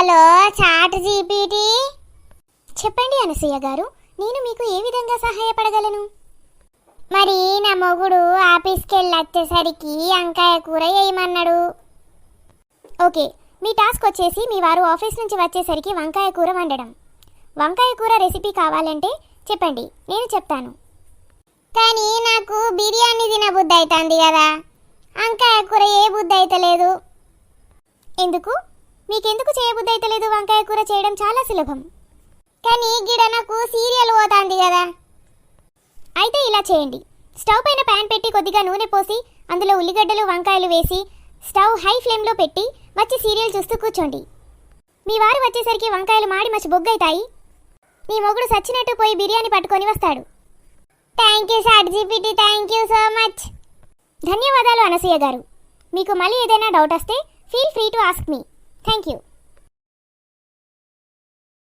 Hello chat GPT. చెప్పండి అనసూయ గారు, నేను మీకు ఏ విధంగా సహాయపడగలను? మరి నా మొగుడు ఆఫీస్కి వెళ్ళి వచ్చేసరికి వంకాయ కూర వేయమన్నాడు. ఓకే, మీ టాస్క్ వచ్చేసి మీ వారు ఆఫీస్ నుంచి వచ్చేసరికి వంకాయ కూర వండడం. వంకాయ కూర రెసిపీ కావాలంటే చెప్పండి, నేను చెప్తాను. కానీ నాకు బిర్యానీ తినబుద్ధి అవుతుంది కదా, వంకాయ కూర ఏ బుద్ధి అవుతలేదు. ఎందుకు? మీకెందుకు చేయబుద్ధి అవుతలేదు? వంకాయ కూర చేయడం చాలా సులభం. కానీ గిడ నాకు సీరియల్ పోతుంది కదా. అయితే ఇలా చేయండి, స్టవ్ పైన ప్యాన్ పెట్టి కొద్దిగా నూనె పోసి అందులో ఉల్లిగడ్డలు వంకాయలు వేసి స్టవ్ హై ఫ్లేమ్లో పెట్టి వచ్చి సీరియల్ చూస్తూ కూర్చోండి. మీ వారు వచ్చేసరికి వంకాయలు మాడి మచ్చి బొగ్గైతాయి. మీ మొగుడు సచ్చినట్టు పోయి బిర్యానీ పట్టుకొని వస్తాడు. Thank you ChatGPT, thank you so much. ధన్యవాదాలు అనసూయ గారు. మీకు మళ్ళీ ఏదైనా డౌట్ వస్తే feel free to ask me. Thank you.